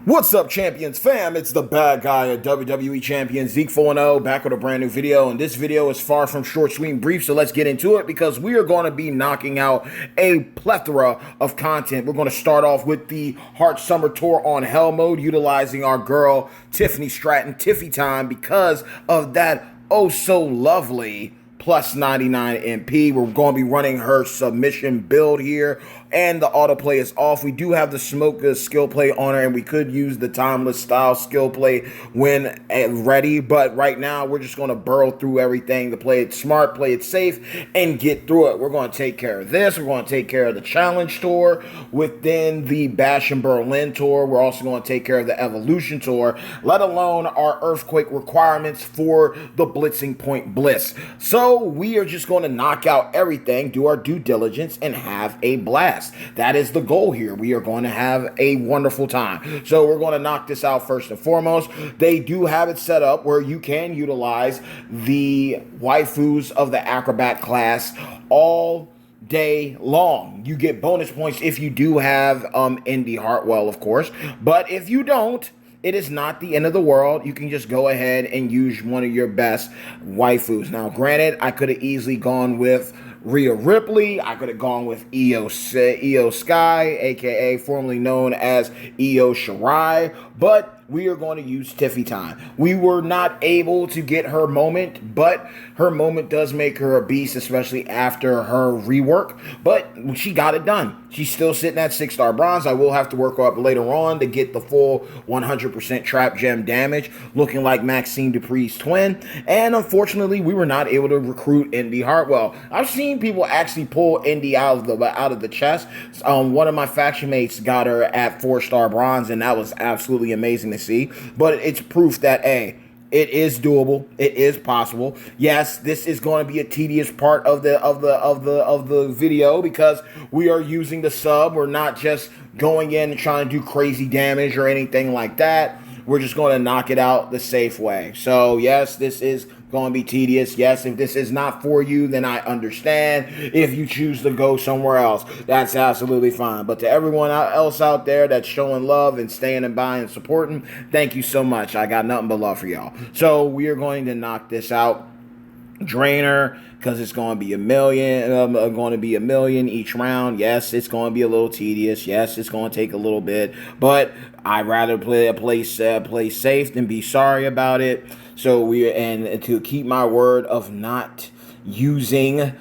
What's up, Champions fam? It's the bad guy of WWE Champion Zeke 4-0 back with a brand new video. And this video is far from short, sweet, and brief, so let's get into it because we are going to be knocking out a plethora of content. We're going to start off with the Heart Summer Tour on Hell Mode, utilizing our girl Tiffany Stratton, Tiffy Time, because of that oh so lovely plus 99 MP. We're going to be running her submission build here, and the autoplay is off. We do have the Smoke skill play on her, and we could use the Timeless style skill play when ready, but right now we're just going to burrow through everything to play it smart, play it safe, and get through it. We're going to take care of this. We're going to take care of the Challenge Tour within the Bash in Berlin Tour. We're also going to take care of the Evolution Tour, let alone our Earthquake requirements for the Blitzing Point Bliss. So we are just going to knock out everything, do our due diligence, and have a blast. That is the goal here. We are going to have a wonderful time. So we're going to knock this out first and foremost. They do have it set up where you can utilize the waifus of the Acrobat class all day long. You get bonus points if you do have Indy Hartwell, of course. But if you don't, it is not the end of the world. You can just go ahead and use one of your best waifus. Now, granted, I could have easily gone with Rhea Ripley. I could have gone with Io Sky, aka formerly known as Io Shirai, but we are going to use Tiffy Time. We were not able to get her moment, but her moment does make her a beast, especially after her rework. But she got it done. She's still sitting at 6-star bronze. I will have to work her up later on to get the full 100% trap gem damage, looking like Maxine Dupri's twin. And unfortunately, we were not able to recruit Indy Hartwell. I've seen people actually pull Indy out of the chest. One of my faction mates got her at 4-star bronze, and that was absolutely amazing to see. But it's proof that it is doable. It is possible. Yes, this is going to be a tedious part of the video because we are using the sub. We're not just going in and trying to do crazy damage or anything like that. We're just going to knock it out the safe way. So yes, this is going to be tedious. Yes, if this is not for you, then I understand. If you choose to go somewhere else, that's absolutely fine. But to everyone else out there that's showing love and staying by and supporting, thank you so much. I got nothing but love for y'all. So we are going to knock this out. Drainer, because it's going to be a million each round. Yes, it's going to be a little tedious. Yes, it's going to take a little bit, but I'd rather play safe than be sorry about it. So and to keep my word of not using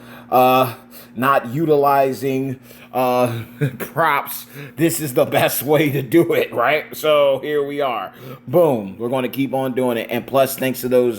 not utilizing props, this is the best way to do it, right? So here we are. Boom. We're going to keep on doing it. And plus, thanks to those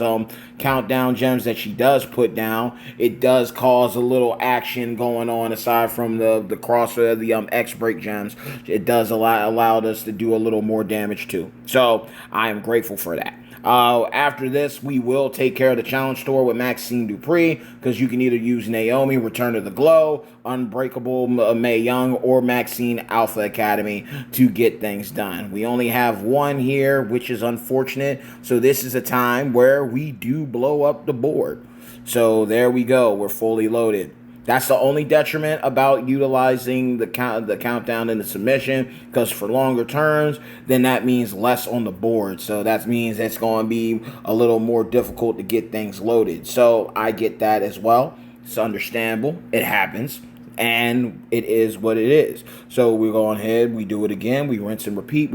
countdown gems that she does put down, it does cause a little action going on aside from the crosser, the X break gems. It does allowed us to do a little more damage too. So I am grateful for that. After this, we will take care of the Challenge Tour with Maxine Dupri, because you can either use Naomi, Return to the Glow, Unbreakable Mae Young, or Maxine Alpha Academy to get things done. We only have one here, which is unfortunate. So this is a time where we do blow up the board. So there we go. We're fully loaded. That's the only detriment about utilizing the countdown and the submission, because for longer turns, then that means less on the board. So that means it's going to be a little more difficult to get things loaded. So I get that as well. It's understandable. It happens. And it is what it is. So we go ahead, we do it again, we rinse and repeat,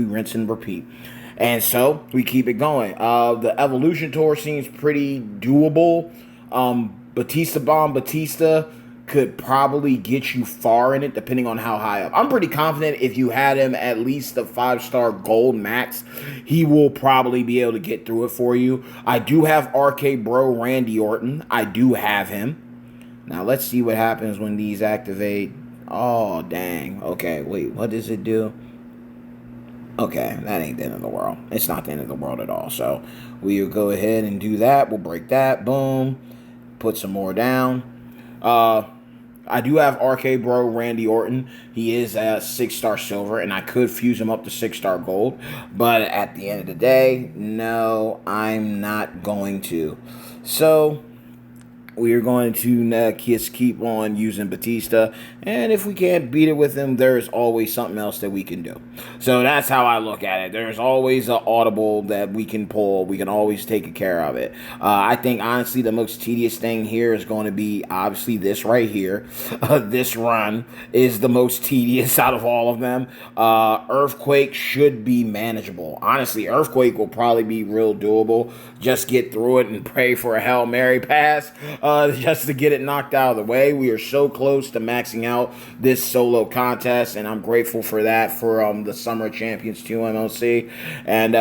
And so we keep it going. The Evolution Tour seems pretty doable. Batista could probably get you far in it, depending on how high up. I'm pretty confident if you had him at least the 5-star gold max, he will probably be able to get through it for you. I do have RK Bro Randy Orton. I do have him. Now let's see what happens when these activate. Oh, dang. Okay, wait, what does it do? Okay, that ain't the end of the world. It's not the end of the world at all. So we'll go ahead and do that. We'll break that. Boom. Put some more down. I do have RK Bro Randy Orton. He is at 6-star silver, and I could fuse him up to 6-star gold. But at the end of the day, no, I'm not going to. So We are going to just keep on using Batista, and if we can't beat it with him, there's always something else that we can do. So that's how I look at it. There's always an audible that we can pull. We can always take care of it. I think, honestly, the most tedious thing here is going to be, obviously, this right here. This run is the most tedious out of all of them. Earthquake should be manageable. Honestly, Earthquake will probably be real doable. Just get through it and pray for a Hail Mary pass. Just to get it knocked out of the way. We are so close to maxing out this solo contest, and I'm grateful for that for the Summer Champions 2 MLC. And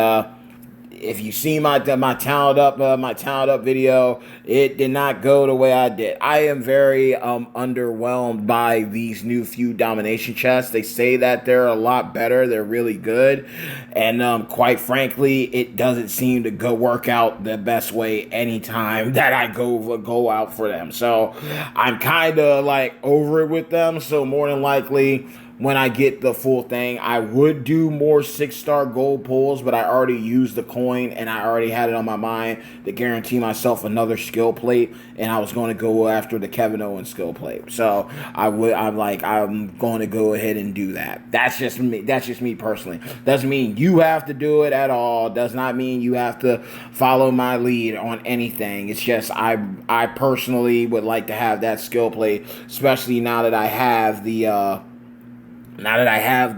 if you see my talent up video, it did not go the way I did. I am very underwhelmed by these new feud domination chests. They say that they're a lot better. They're really good, and quite frankly, it doesn't seem to go work out the best way anytime that I go out for them. So I'm kind of like over it with them. So more than likely, when I get the full thing, I would do more 6-star gold pulls, but I already used the coin and I already had it on my mind to guarantee myself another skill plate, and I was going to go after the Kevin Owens skill plate. So I'm going to go ahead and do that. That's just me. That's just me personally. Doesn't mean you have to do it at all. Does not mean you have to follow my lead on anything. It's just I personally would like to have that skill plate, especially now that I have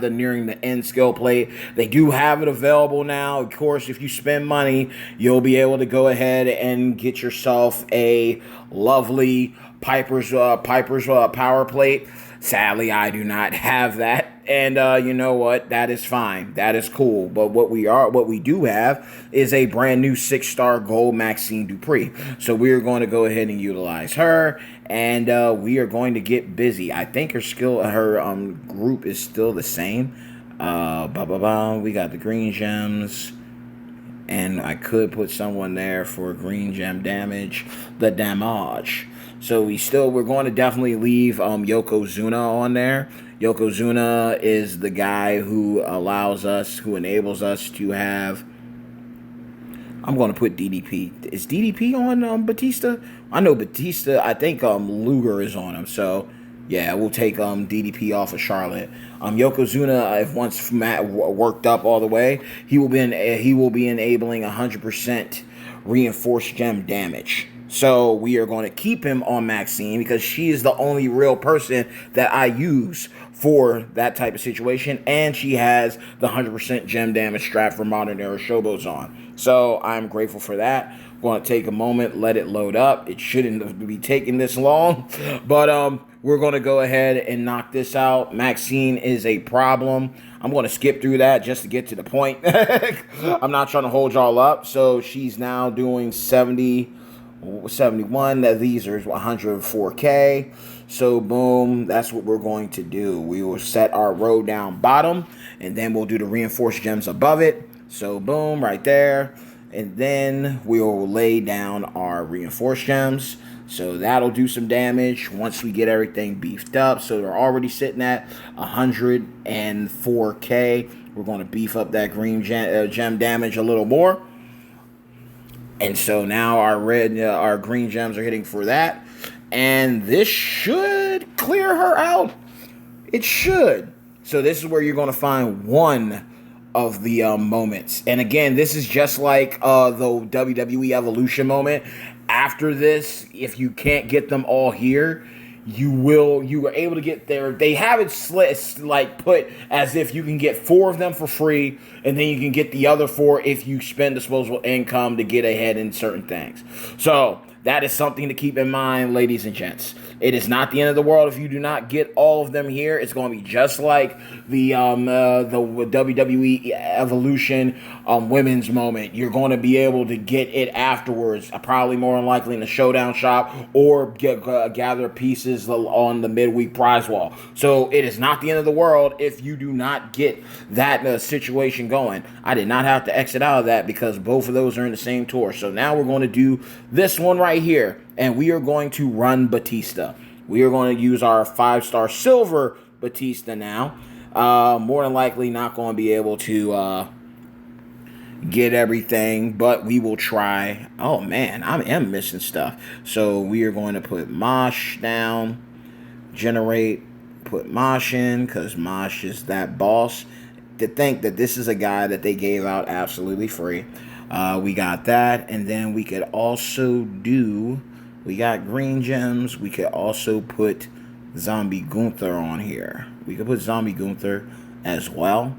the nearing the end skill plate. They do have it available now. Of course, if you spend money, you'll be able to go ahead and get yourself a lovely Piper's power plate. Sadly, I do not have that. And you know what? That is fine. That is cool. But what we do have is a brand new 6-star gold Maxine Dupree. So we are going to go ahead and utilize her, and we are going to get busy. I think her group is still the same. We got the green gems, and I could put someone there for green gem damage. The damage. So we're going to definitely leave Yokozuna on there. Yokozuna is the guy who enables us to have. I'm going to put DDP. Is DDP on Batista? I know Batista. I think Luger is on him. So yeah, we'll take DDP off of Charlotte. Yokozuna, if once Matt worked up all the way, he will be enabling 100% reinforced gem damage. So we are going to keep him on Maxine because she is the only real person that I use for that type of situation, and she has the 100% gem damage strat for Modern Era Showboats on. So I'm grateful for that. I'm going to take a moment, let it load up. It shouldn't be taking this long, but we're going to go ahead and knock this out. Maxine is a problem. I'm going to skip through that just to get to the point. I'm not trying to hold y'all up. So she's now doing 71. That these are 104k. So boom, that's what we're going to do. We will set our row down bottom, and then we'll do the reinforced gems above it. So boom, right there, and then we will lay down our reinforced gems. So that'll do some damage once we get everything beefed up. So they're already sitting at 104k. We're going to beef up that green gem damage a little more. And so now our green gems are hitting for that. And this should clear her out. It should. So this is where you're going to find one of the moments. And again, this is just like the WWE Evolution moment. After this, if you can't get them all here, you were able to get there. They have it put as if you can get 4 of them for free, and then you can get the other 4 if you spend disposable income to get ahead in certain things. So that is something to keep in mind, ladies and gents. It is not the end of the world if you do not get all of them here. It's going to be just like the WWE Evolution women's moment. You're going to be able to get it afterwards, probably more than likely in the Showdown shop, or gather pieces on the midweek prize wall. So it is not the end of the world if you do not get that situation going. I did not have to exit out of that because both of those are in the same tour. So now we're going to do this one right here, and we are going to run Batista. We are going to use our 5-star silver Batista now. More than likely not going to be able to get everything, but we will try. Oh man, I am missing stuff. So we are going to put Mosh down, generate, put Mosh in, because Mosh is that boss. To think that this is a guy that they gave out absolutely free. We got that, and then we could also do, we got green gems. We could also put Zombie Gunther on here. We could put Zombie Gunther as well,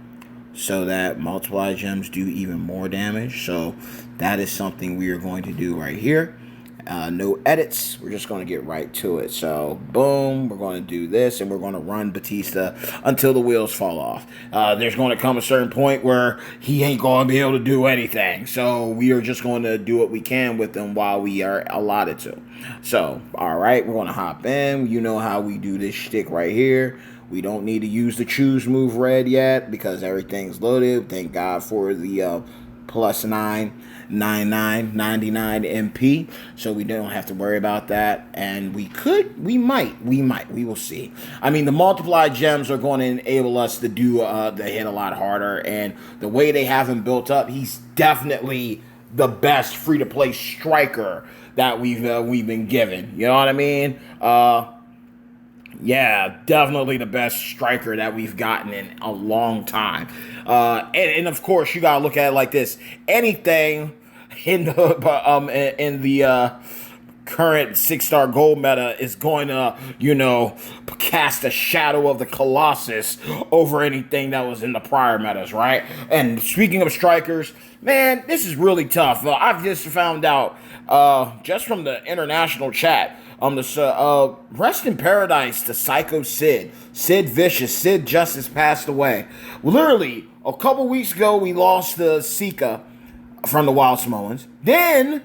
so that multiply gems do even more damage. So that is something we are going to do right here. No edits. We're just going to get right to it. So, boom, we're going to do this, and we're going to run Batista until the wheels fall off. There's going to come a certain point where he ain't going to be able to do anything. So, we are just going to do what we can with him while we are allotted to. So, all right, we're going to hop in. You know how we do this shtick right here. We don't need to use the choose move red yet because everything's loaded. Thank God for the plus 999 MP, so we don't have to worry about that. And we will see. I mean, the multiply gems are going to enable us to do the hit a lot harder, and the way they have him built up, he's definitely the best free to play striker that we've been given. You know what I mean? Yeah, definitely the best striker that we've gotten in a long time. And of course, you gotta look at it like this: anything in the current 6-star gold meta is going to, cast a shadow of the Colossus over anything that was in the prior metas, right? And speaking of strikers, man, this is really tough. I've just found out, just from the international chat, rest in paradise to Psycho Sid. Sid Vicious. Sid Justice passed away. Literally, a couple weeks ago, we lost the Sika from the Wild Samoans. Then,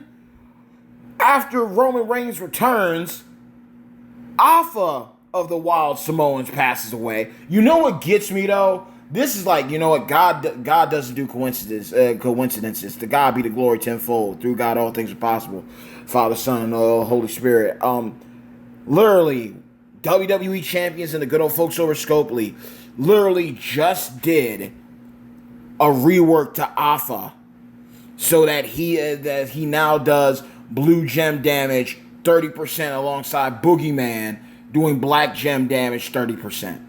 after Roman Reigns returns, Alpha of the Wild Samoans passes away. You know what gets me, though? This is like, you know what? God doesn't do coincidences. To God be the glory tenfold. Through God, all things are possible. Father, Son, and Holy Spirit. Literally, WWE champions and the good old folks over Scopely literally just did a rework to Alpha, so that he now does blue gem damage 30% alongside Boogeyman doing black gem damage 30%.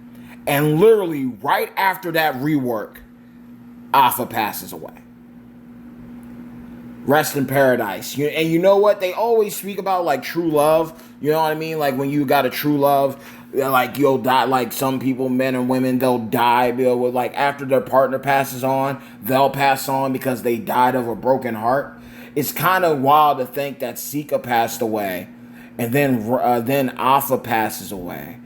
And literally right after that rework, Alpha passes away. Rest in paradise. And you know what? They always speak about like true love. You know what I mean? Like when you got a true love, like you'll die. Like some people, men and women, they'll die. Like after their partner passes on, they'll pass on because they died of a broken heart. It's kind of wild to think that Sika passed away, and then Alpha passes away,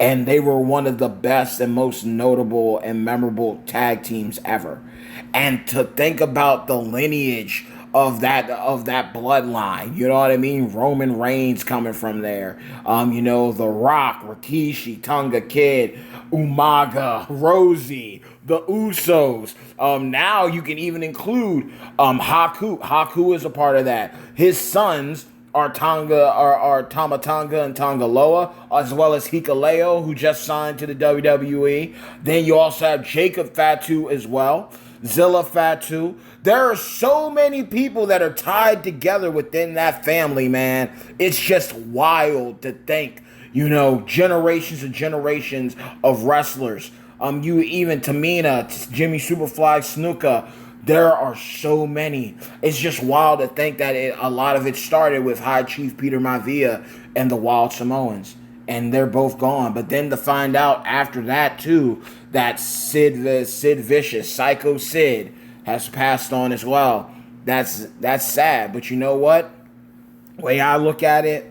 and they were one of the best and most notable and memorable tag teams ever. And to think about the lineage of that bloodline, you know what I mean? Roman Reigns coming from there. The Rock, Rikishi, Tonga Kid, Umaga, Rosie, the Usos. Now you can even include Haku. Haku is a part of that. His sons are Tama Tonga and Tonga Loa, as well as Hikuleo, who just signed to the WWE. Then you also have Jacob Fatu as well. Zilla Fatu. There are so many people that are tied together within that family, man. It's just wild to think, generations and generations of wrestlers. You even Tamina, Jimmy Superfly Snuka. There are so many. It's just wild to think that a lot of it started with High Chief Peter Maivia and the Wild Samoans. And they're both gone. But then to find out after that, too, that Sid Vicious, Psycho Sid, has passed on as well. That's sad. But you know what? The way I look at it,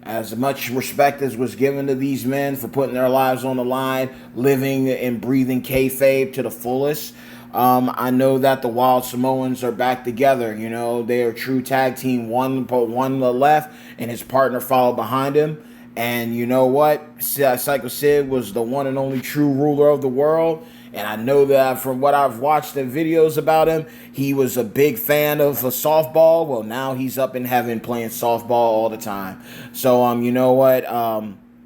as much respect as was given to these men for putting their lives on the line, living and breathing kayfabe to the fullest, I know that the Wild Samoans are back together. They are a true tag team. One on the left, and his partner followed behind him. And you know what? Psycho Sid was the one and only true ruler of the world. And I know that from what I've watched the videos about him, he was a big fan of softball. Well, now he's up in heaven playing softball all the time. So, you know what?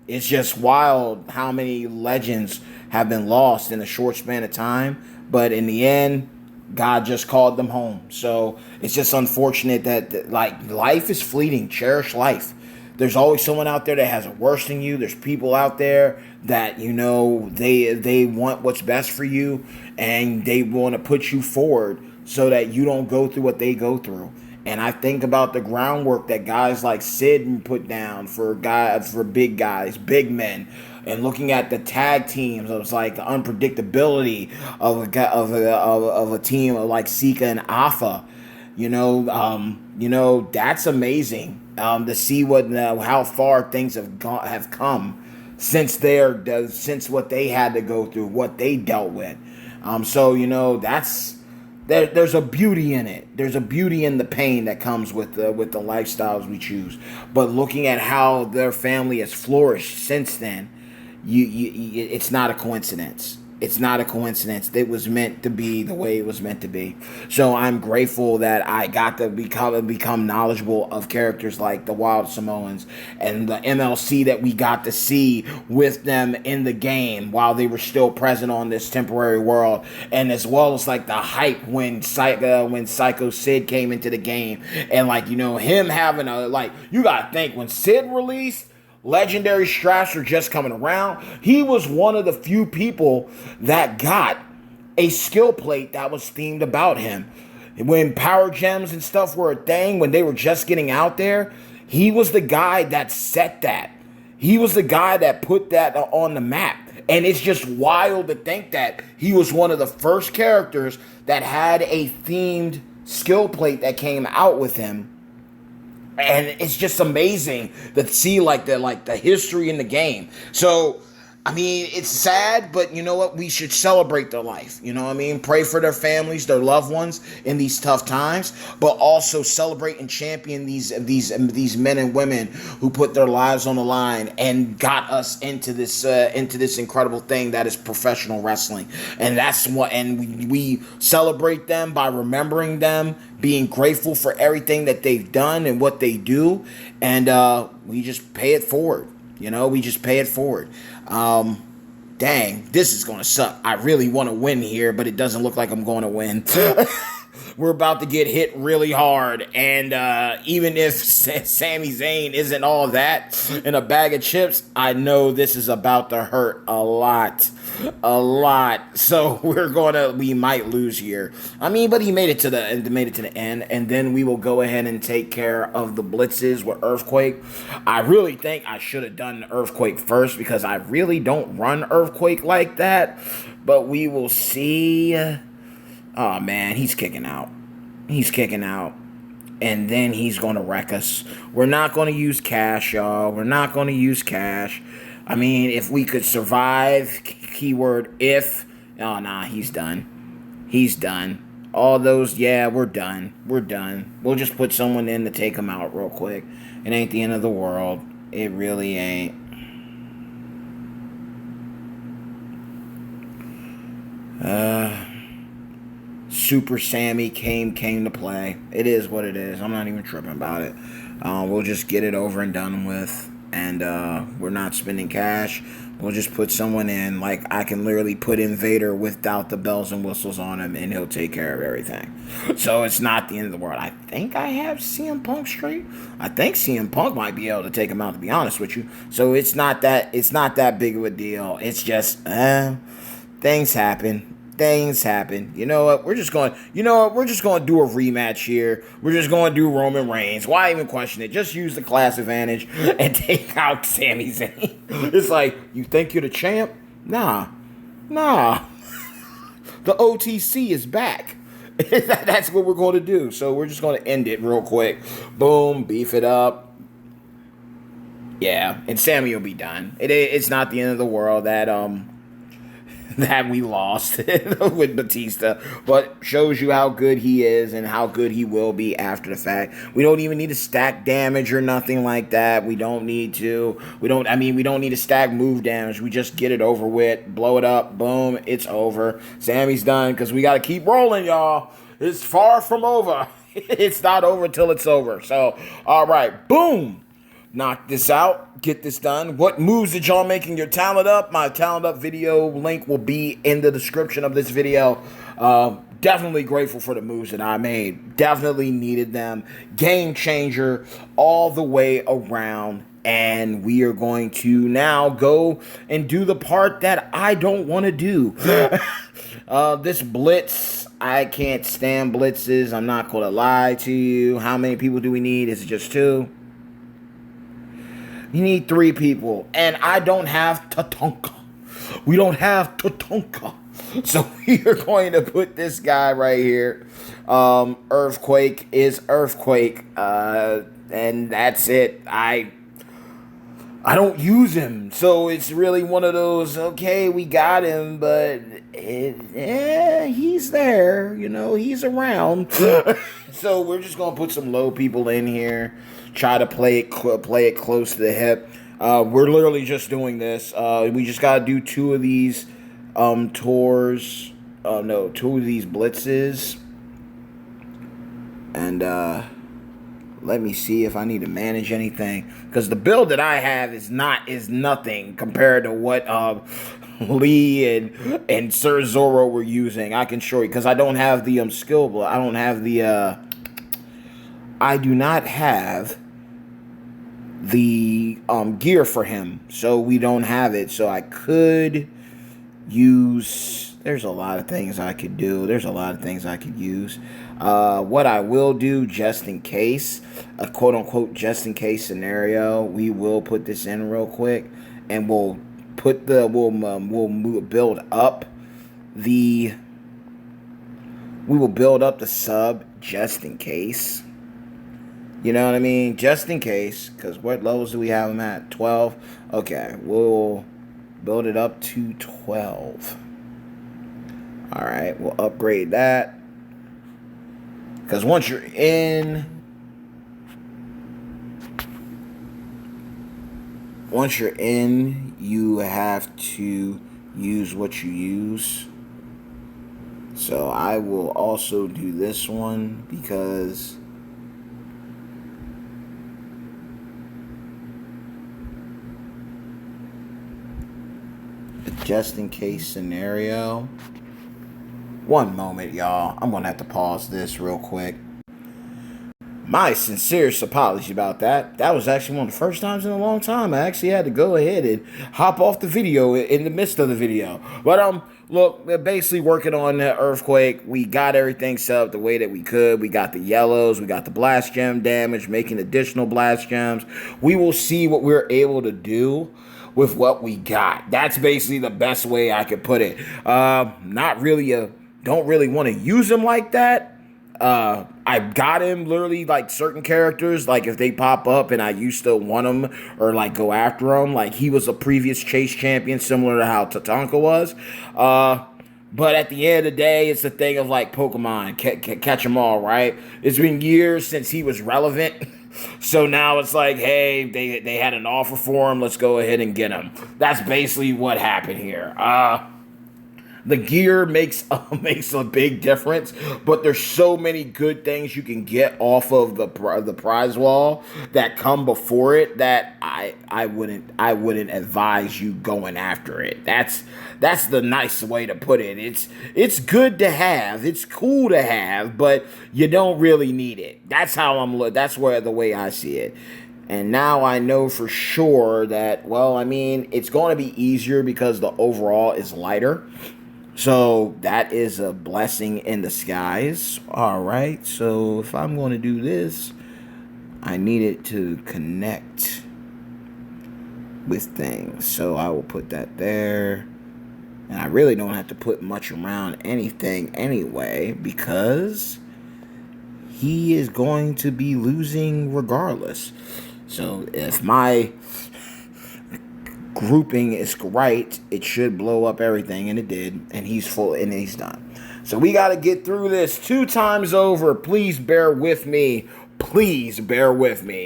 It's just wild how many legends have been lost in a short span of time. But in the end, God just called them home. So it's just unfortunate that like life is fleeting. Cherish life. There's always someone out there that has it worse than you. There's people out there that, you know, they want what's best for you, and they want to put you forward so that you don't go through what they go through. And I think about the groundwork that guys like Sid put down for big guys, big men, and looking at the tag teams. It was like the unpredictability of a team of like Sika and Alpha. You know, that's amazing. To see how far things have come since what they had to go through, what they dealt with. So you know, there's a beauty in it. There's a beauty in the pain that comes with the lifestyles we choose. But looking at how their family has flourished since then, it's not a coincidence. It's not a coincidence. It was meant to be the way it was meant to be. So I'm grateful that I got to become knowledgeable of characters like the Wild Samoans and the MLC that we got to see with them in the game while they were still present on this temporary world, and as well as like the hype when Psycho Sid came into the game, and like, you know, him having you gotta think when Sid released, legendary straps are just coming around. He was one of the few people that got a skill plate that was themed about him. When Power Gems and stuff were a thing, when they were just getting out there, he was the guy that set that. He was the guy that put that on the map. And it's just wild to think that he was one of the first characters that had a themed skill plate that came out with him. And it's just amazing to see the history in the game. So, I mean, it's sad, but you know what? We should celebrate their life. You know what I mean? Pray for their families, their loved ones in these tough times, but also celebrate and champion these men and women who put their lives on the line and got us into this incredible thing that is professional wrestling. And that's what, and we celebrate them by remembering them, being grateful for everything that they've done and what they do, and we just pay it forward. You know, we just pay it forward. Dang, this is going to suck. I really want to win here, but it doesn't look like I'm going to win. We're about to get hit really hard, and even if Sami Zayn isn't all that in a bag of chips, I know this is about to hurt a lot. So we might lose here. I mean, but he made it to the end, and then we will go ahead and take care of the blitzes with Earthquake. I really think I should have done Earthquake first because I really don't run Earthquake like that, but we will see. Oh, man, he's kicking out. And then he's going to wreck us. We're not going to use cash, y'all. We're not going to use cash. I mean, if we could survive, keyword if. Oh, nah, he's done. All those, yeah, we're done. We'll just put someone in to take him out real quick. It ain't the end of the world. It really ain't. Super Sammy came to play. It is what it is. I'm not even tripping about it. We'll just get it over and done with. And we're not spending cash. We'll just put someone in. Like, I can literally put in Vader without the bells and whistles on him, and he'll take care of everything. So it's not the end of the world. I think I have CM Punk straight. I think CM Punk might be able to take him out, to be honest with you. So it's not that big of a deal. It's just things happen. You know what? We're just going to do a rematch here. We're just going to do Roman Reigns. Why even question it? Just use the class advantage and take out Sami Zayn. It's like, you think you're the champ? Nah. The OTC is back. That's what we're going to do. So we're just going to end it real quick. Boom, beef it up. Yeah, and Sammy will be done. It's not the end of the world that we lost with Batista, but shows you how good he is and how good he will be after the fact. We don't even need to stack damage or nothing like that. We don't need to stack move damage. We just get it over with, blow it up, boom, it's over. Sammy's done because we got to keep rolling, y'all. It's far from over. It's not over till it's over. So, all right, boom. Knock this out. Get this done. What moves did y'all making your talent up? My talent up video link will be in the description of this video. definitely grateful for the moves that I made. Definitely needed them. Game changer all the way around. And we are going to now go and do the part that I don't want to do. This blitz, I can't stand blitzes. I'm not going to lie to you. How many people do we need? Is it just 2? You need 3 people. And I don't have Tatanka. We don't have Tatanka. So we are going to put this guy right here. Earthquake is Earthquake. And that's it. I don't use him. So it's really one of those, okay, we got him, but he's there. You know, he's around. So we're just going to put some low people in here. Try to play it close to the hip. We're literally just doing this. We just got to do 2 of these tours. 2 of these blitzes. And let me see if I need to manage anything, because the build that I have is nothing compared to what Lee and Sir Zoro were using. I can show you, because I don't have the skill, but I don't have the I do not have the gear for him, so we don't have it. So I could use. There's a lot of things I could do. There's a lot of things I could use. What I will do, just in case, a quote-unquote just-in-case scenario, we will put this in real quick, and we'll build up the sub just in case. You know what I mean? Just in case, because what levels do we have them at? 12? Okay, we'll build it up to 12. Alright, we'll upgrade that. Because once you're in, you have to use what you use. So I will also do this one, because just in case scenario. One moment, y'all. I'm going to have to pause this real quick. My sincerest apology about that. That was actually one of the first times in a long time I actually had to go ahead and hop off the video in the midst of the video. But look, we're basically working on the Earthquake. We got everything set up the way that we could. We got the yellows. We got the blast gem damage, making additional blast gems. We will see what we're able to do with what we got. That's basically the best way I could put it. Don't really want to use him like that. I got him literally like certain characters, like if they pop up and I used to want them or like go after them, like he was a previous chase champion similar to how Tatanka was. But at the end of the day, it's a thing of like Pokemon, catch them all, right? It's been years since he was relevant. So now it's like, hey, they had an offer for him. Let's go ahead and get him. That's basically what happened here. The gear makes a big difference, but there's so many good things you can get off of the prize wall that come before it that I wouldn't advise you going after it. That's the nice way to put it. It's good to have, it's cool to have, but you don't really need it. That's how that's the way I see it. And now I know for sure that, well, I mean, it's going to be easier because the overall is lighter. So that is a blessing in disguise. All right, so if I'm going to do this, I need it to connect with things. So I will put that there. And I really don't have to put much around anything anyway, because he is going to be losing regardless. So if my grouping is right, it should blow up everything, and it did, and he's full, and he's done. So we got to get through this 2 times over. Please bear with me,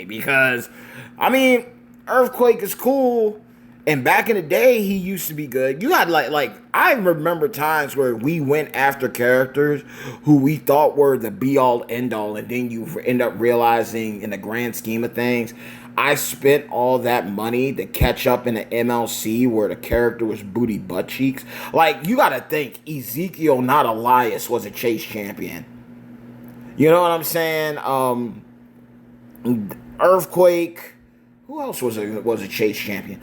because I mean, Earthquake is cool, And back in the day, he used to be good. You got like I remember times where we went after characters who we thought were the be all end all, and then you end up realizing, in the grand scheme of things, I spent all that money to catch up in the MLC where the character was booty butt cheeks. Like, you got to think Ezekiel, not Elias, was a Chase champion. You know what I'm saying? Earthquake. Who else was a Chase champion?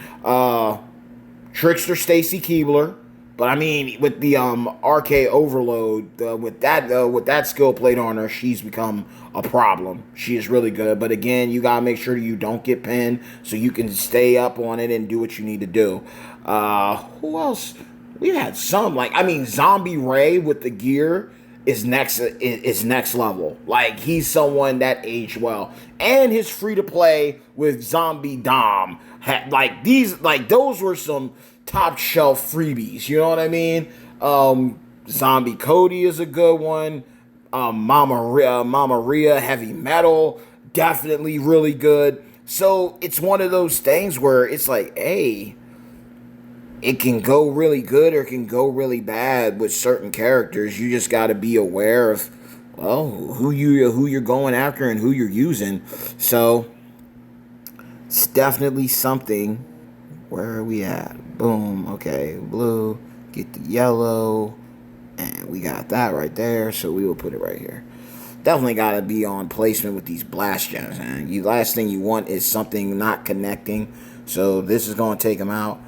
Trickster Stacy Keebler. But I mean, with the RK Overload, with that skill plate on her, she's become a problem. She is really good. But again, you gotta make sure you don't get pinned so you can stay up on it and do what you need to do. Who else? We've had some, like, I mean, Zombie Ray with the gear is next level. Like, he's someone that aged well, and his free to play with Zombie Dom those were some top shelf freebies. You know what I mean? Zombie Cody is a good one. Mama Rhea Heavy Metal, definitely really good. So it's one of those things where it's like, hey, it can go really good or it can go really bad with certain characters. You just got to be aware of, well, who you're going after and who you're using. So it's definitely something. Where are we at? Boom. Okay, blue. Get the yellow, and we got that right there. So we will put it right here. Definitely got to be on placement with these blast gems, man. Last thing you want is something not connecting. So this is going to take them out.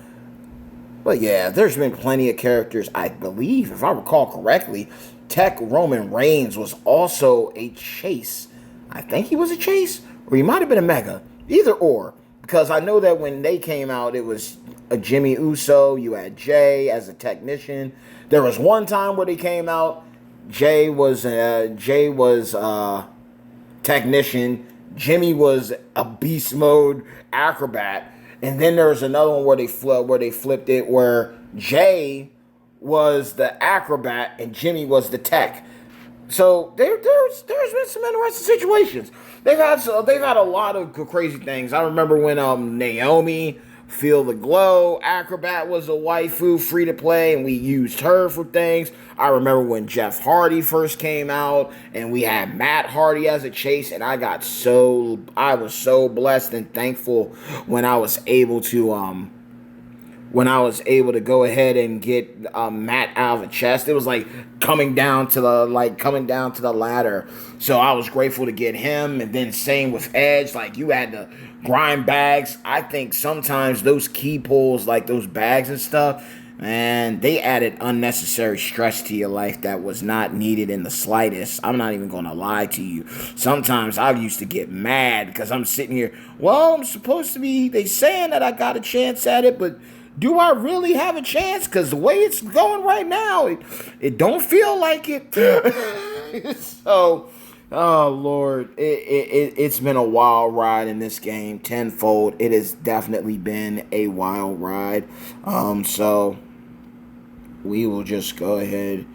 But yeah, there's been plenty of characters. I believe, if I recall correctly, Tech Roman Reigns was also a Chase. I think he was a Chase, or he might have been a Mega. Either or. Because I know that when they came out, it was a Jimmy Uso. You had Jay as a technician. There was one time where they came out, Jay was technician. Jimmy was a beast mode acrobat. And then there was another one where they flipped it, where Jay was the acrobat and Jimmy was the tech. So there's been some interesting situations. They've had a lot of crazy things. I remember when Naomi, Feel the Glow, acrobat was a waifu, free to play, and we used her for things. I remember when Jeff Hardy first came out, and we had Matt Hardy as a Chase, and I was so blessed and thankful when I was able to go ahead and get Matt out of the chest. It was like coming down to the ladder. So I was grateful to get him. And then same with Edge. Like, you had to grind bags. I think sometimes those key pulls, like those bags and stuff, man, they added unnecessary stress to your life that was not needed in the slightest. I'm not even going to lie to you. Sometimes I used to get mad because I'm sitting here, well, I'm supposed to be, they saying that I got a chance at it, but do I really have a chance? Because the way it's going right now, it don't feel like it. So, oh, Lord, it's been a wild ride in this game, tenfold. It has definitely been a wild ride. So we will just go ahead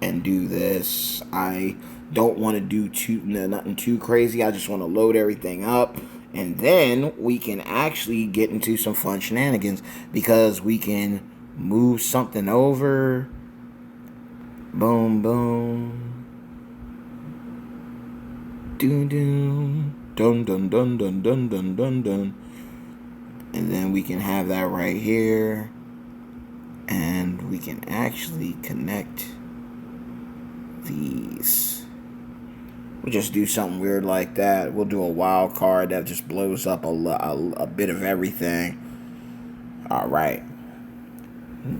and do this. I don't want to do nothing too crazy. I just want to load everything up. And then we can actually get into some fun shenanigans because we can move something over. Boom, boom. Dun, dun. Dun, dun, dun, dun, dun, dun, dun, dun. And then we can have that right here. And we can actually connect these. We'll just do something weird like that. We'll do a wild card that just blows up a bit of everything. All right.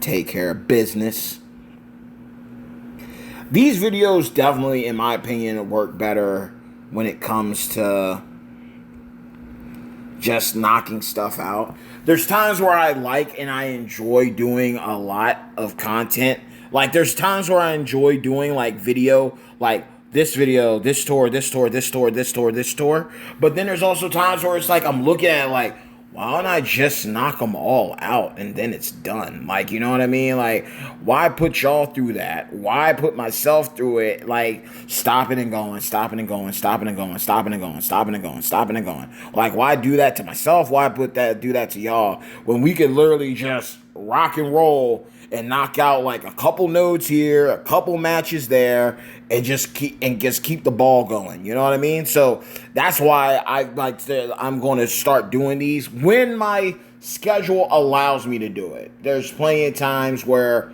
Take care of business. These videos definitely, in my opinion, work better when it comes to just knocking stuff out. There's times where I like and I enjoy doing a lot of content. Like, there's times where I enjoy doing, like, video, like, this video, this tour, this tour, this tour, this tour, this tour. But then there's also times where it's like I'm looking at, like, why don't I just knock them all out and then it's done? Like, you know what I mean? Like, why put y'all through that? Why put myself through it? Like, stopping and going, stopping and going, stopping and going, stopping and going, stopping and going, stopping and going. Like, why do that to myself? Why do that to y'all when we could literally just rock and roll and knock out like a couple nodes here, a couple matches there, and just keep the ball going. You know what I mean? So that's why I'm going to start doing these when my schedule allows me to do it. There's plenty of times where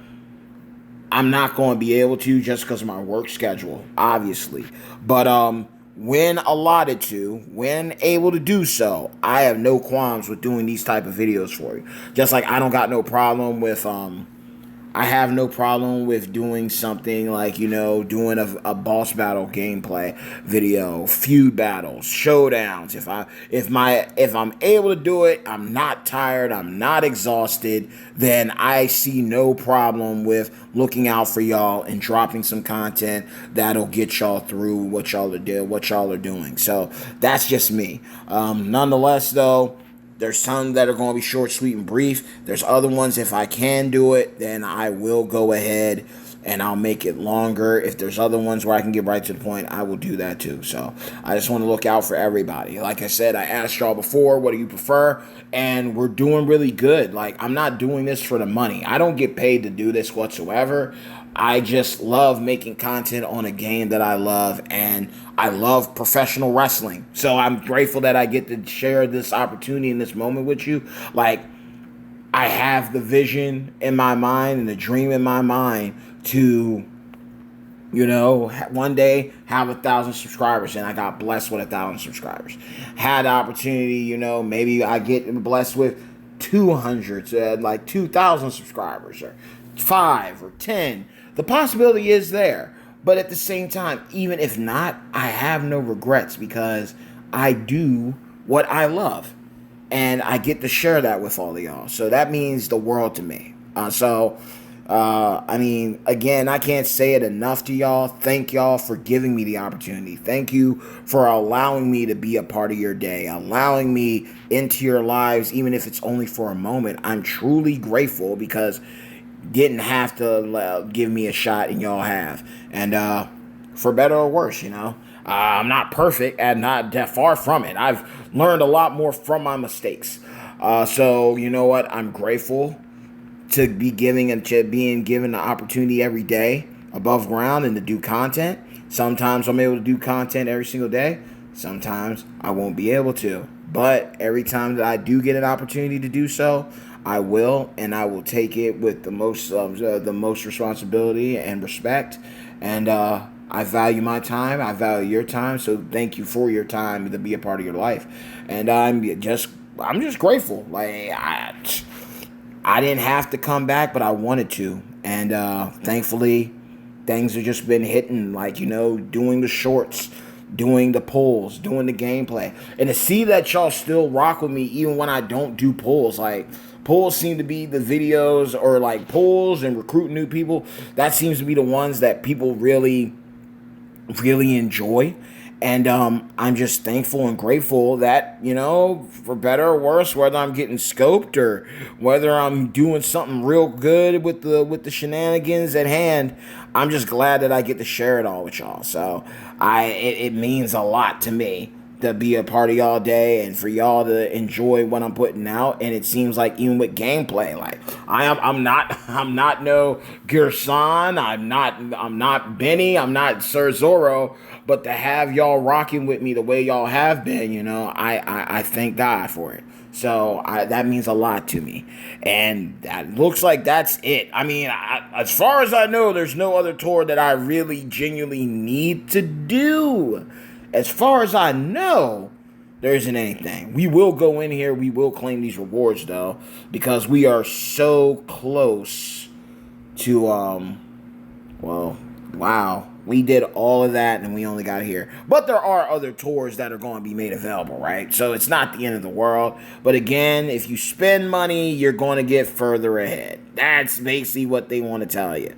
I'm not going to be able to just because of my work schedule, obviously. But when allotted to, when able to do so, I have no qualms with doing these type of videos for you. Just like I don't got no problem with I have no problem with doing something like, you know, doing a boss battle gameplay video, feud battles, showdowns. If I'm able to do it, I'm not tired, I'm not exhausted, then I see no problem with looking out for y'all and dropping some content that'll get y'all through what y'all are doing. So that's just me. Nonetheless, though, there's some that are going to be short, sweet, and brief. There's other ones, if I can do it, then I will go ahead and I'll make it longer. If there's other ones where I can get right to the point, I will do that too. So I just want to look out for everybody. Like I said, I asked y'all before, what do you prefer? And we're doing really good. Like, I'm not doing this for the money. I don't get paid to do this whatsoever. I just love making content on a game that I love, and I love professional wrestling. So I'm grateful that I get to share this opportunity in this moment with you. Like, I have the vision in my mind and the dream in my mind to, you know, one day have 1,000 subscribers, and I got blessed with 1,000 subscribers. Had the opportunity, you know, maybe I get blessed with 200, like 2,000 subscribers, or 5 or 10. The possibility is there. But at the same time, even if not, I have no regrets because I do what I love. And I get to share that with all of y'all. So that means the world to me. I mean, again, I can't say it enough to y'all. Thank y'all for giving me the opportunity. Thank you for allowing me to be a part of your day, allowing me into your lives, even if it's only for a moment. I'm truly grateful because didn't have to give me a shot, and y'all have. And for better or worse, you know, I'm not perfect and not that far from it. I've learned a lot more from my mistakes. So you know what? I'm grateful to be being given the opportunity every day above ground and to do content. Sometimes I'm able to do content every single day. Sometimes I won't be able to. But every time that I do get an opportunity to do so, I will, and I will take it with the most responsibility and respect. And I value my time. I value your time. So thank you for your time to be a part of your life. And I'm just grateful. Like I didn't have to come back, but I wanted to. And thankfully, things have just been hitting. Like, you know, doing the shorts, doing the polls, doing the gameplay, and to see that y'all still rock with me even when I don't do polls. Like, polls seem to be the videos, or like polls and recruiting new people, that seems to be the ones that people really enjoy. And I'm just thankful and grateful that, you know, for better or worse, whether I'm getting scoped or whether I'm doing something real good with the shenanigans at hand, I'm just glad that I get to share it all with y'all. So it means a lot to me to be a part of y'all day and for y'all to enjoy what I'm putting out. And it seems like even with gameplay, like I'm not no Gerson, I'm not Benny, I'm not Sir Zorro, but to have y'all rocking with me the way y'all have been, you know, I thank God for it. So that means a lot to me. And that looks like that's it. I mean, as far as I know, there's no other tour that I really genuinely need to do. As far as I know, there isn't anything. We will go in here. We will claim these rewards, though, because we are so close to, well, wow. We did all of that, and we only got here. But there are other tours that are going to be made available, right? So it's not the end of the world. But again, if you spend money, you're going to get further ahead. That's basically what they want to tell you.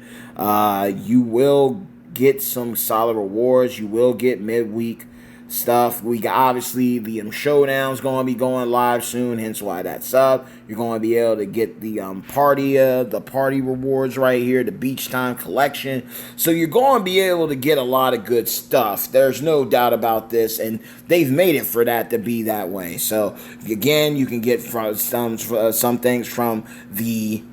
You will get some solid rewards. You will get midweek stuff. We got obviously the showdown's going to be going live soon, hence why that's up. You're going to be able to get the party rewards right here, the beach time collection. So you're going to be able to get a lot of good stuff. There's no doubt about this, and they've made it for that to be that way. So again, you can get some things from the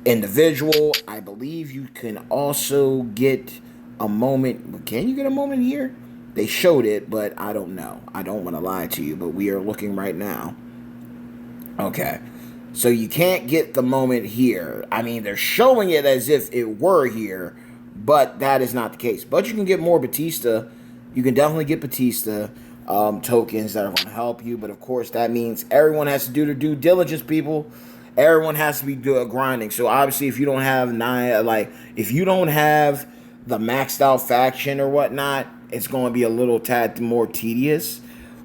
individual. I believe you can also get a moment. Can you get a moment here? They showed it, but I don't know. I don't want to lie to you, but we are looking right now. Okay. So you can't get the moment here. I mean, they're showing it as if it were here, but that is not the case. But you can get more Batista. You can definitely get Batista tokens that are going to help you. But, of course, that means everyone has to do their due diligence, people. Everyone has to be grinding. So, obviously, if you don't have if you don't have the maxed out faction or whatnot, it's going to be a little tad more tedious.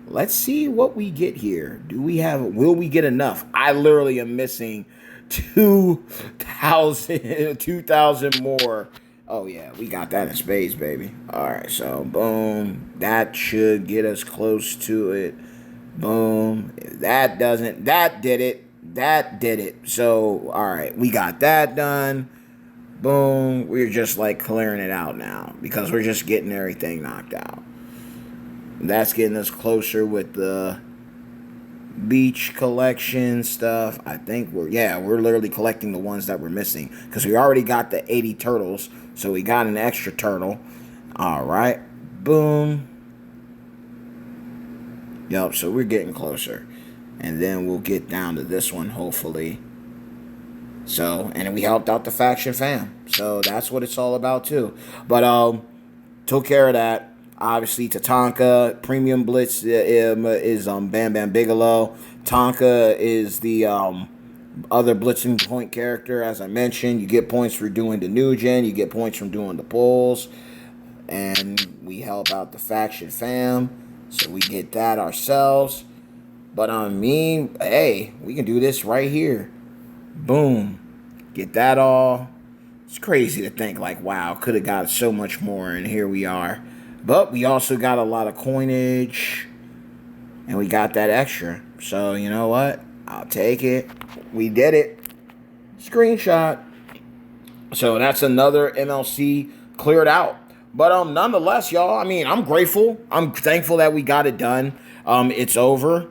Let's see what we get here. Will we get enough? I literally am missing 2,000 more. Oh, yeah, we got that in spades, baby. All right, so boom. That should get us close to it. Boom. If that doesn't, that did it. That did it. So, all right, we got that done. Boom. We're just like clearing it out now because we're just getting everything knocked out. That's getting us closer with the beach collection stuff. I think we're literally collecting the ones that we're missing because we already got the 80 turtles. So we got an extra turtle. All right. Boom. Yup. So we're getting closer. And then we'll get down to this one, hopefully. So, and we helped out the faction fam. So that's what it's all about too. But took care of that. Obviously, Tatanka, Premium Blitz is Bam Bam Bigelow. Tonka is the other blitzing point character. As I mentioned, you get points for doing the new gen. You get points from doing the pulls. And we help out the faction fam. So we get that ourselves. But hey, we can do this right here. Boom. Get that all. It's crazy to think like, wow, could have got so much more, and here we are. But we also got a lot of coinage, and we got that extra. So, you know what? I'll take it. We did it. Screenshot. So that's another MLC cleared out. But nonetheless, y'all, I mean, I'm grateful. I'm thankful that we got it done. It's over.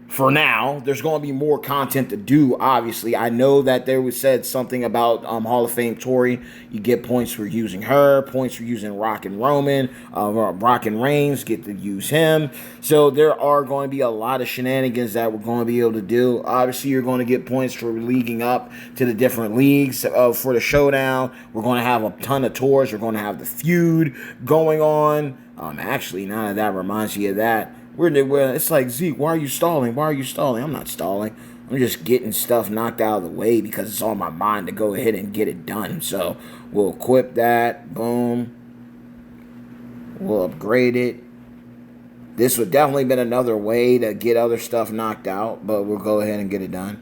For now, there's going to be more content to do, obviously. I know that there was said something about Hall of Fame Tori. You get points for using her, points for using Rock and Roman, Rock and Reigns, get to use him. So there are going to be a lot of shenanigans that we're going to be able to do. Obviously, you're going to get points for leaguing up to the different leagues for the showdown. We're going to have a ton of tours. We're going to have the feud going on. Actually, none of that reminds you of that. It's like, Zeke, why are you stalling? Why are you stalling? I'm not stalling. I'm just getting stuff knocked out of the way because it's on my mind to go ahead and get it done. So we'll equip that. Boom. We'll upgrade it. This would definitely been another way to get other stuff knocked out, but we'll go ahead and get it done.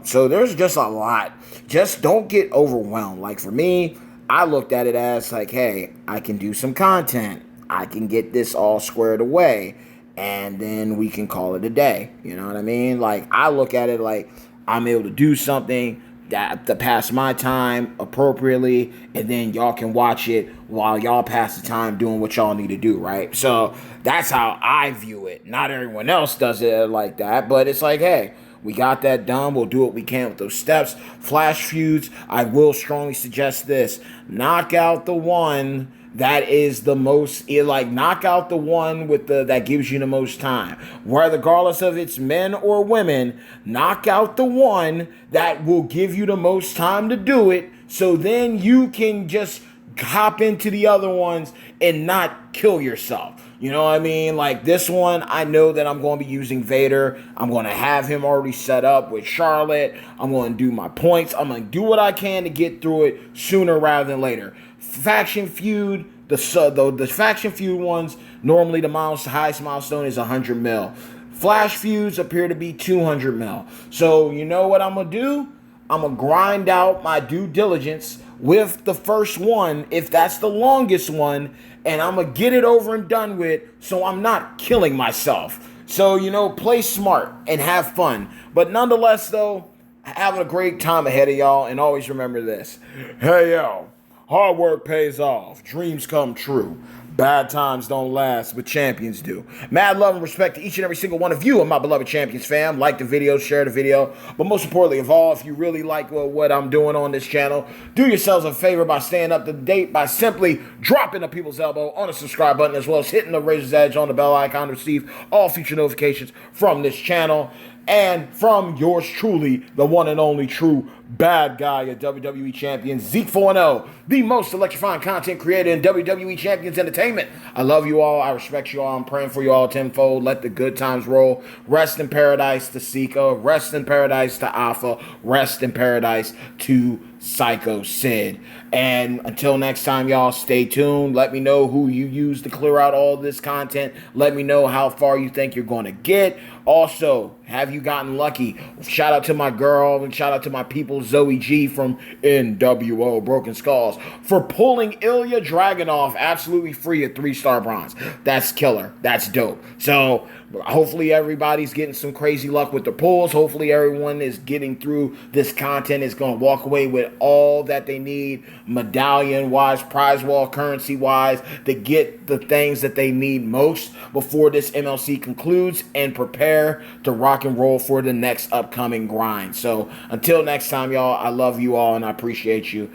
So there's just a lot. Just don't get overwhelmed. Like for me, I looked at it as like, hey, I can do some content. I can get this all squared away. And then we can call it a day. You know what I mean? Like, I look at it like I'm able to do something that to pass my time appropriately, and then y'all can watch it while y'all pass the time doing what y'all need to do, right? So that's how I view it. Not everyone else does it like that, but it's like, hey, we got that done. We'll do what we can with those steps. Flash feuds, I will strongly suggest this. Knock out the one that is the most, knock out the one with that gives you the most time. Regardless of it's men or women, knock out the one that will give you the most time to do it, so then you can just hop into the other ones and not kill yourself. You know what I mean? Like this one, I know that I'm going to be using Vader. I'm going to have him already set up with Charlotte. I'm going to do my points. I'm going to do what I can to get through it sooner rather than later. Faction feud, the faction feud ones, normally the highest milestone is 100 mil. Flash feuds appear to be 200 mil. So you know what I'm going to do? I'm going to grind out my due diligence with the first one, if that's the longest one, and I'm going to get it over and done with so I'm not killing myself. So, play smart and have fun. But nonetheless, though, having a great time ahead of y'all, and always remember this. Hey, yo, hard work pays off. Dreams come true. Bad times don't last, but champions do. Mad love and respect to each and every single one of you and my beloved Champions fam. Like the video, share the video. But most importantly of all, if you really like what I'm doing on this channel, do yourselves a favor by staying up to date by simply dropping a people's elbow on the subscribe button, as well as hitting the razor's edge on the bell icon to receive all future notifications from this channel. And from yours truly, the one and only true bad guy of WWE Champion, Zeke 4-0, the most electrifying content creator in WWE Champions Entertainment. I love you all. I respect you all. I'm praying for you all tenfold. Let the good times roll. Rest in paradise to Sika. Rest in paradise to Alpha. Rest in paradise to Psycho Sid. And until next time, y'all, stay tuned. Let me know who you use to clear out all this content. Let me know how far you think you're going to get. Also, have you gotten lucky? Shout out to my girl and shout out to my people, Zoe G from NWO Broken Skulls, for pulling Ilya Dragunov absolutely free at 3-star bronze. That's killer. That's dope. So hopefully everybody's getting some crazy luck with the pulls. Hopefully everyone is getting through this content, is going to walk away with all that they need, medallion-wise, prize wall, currency-wise, to get the things that they need most before this MLC concludes and prepare to rock and roll for the next upcoming grind. So until next time, y'all, I love you all and I appreciate you.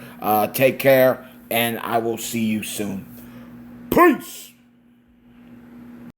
Take care, and I will see you soon. Peace!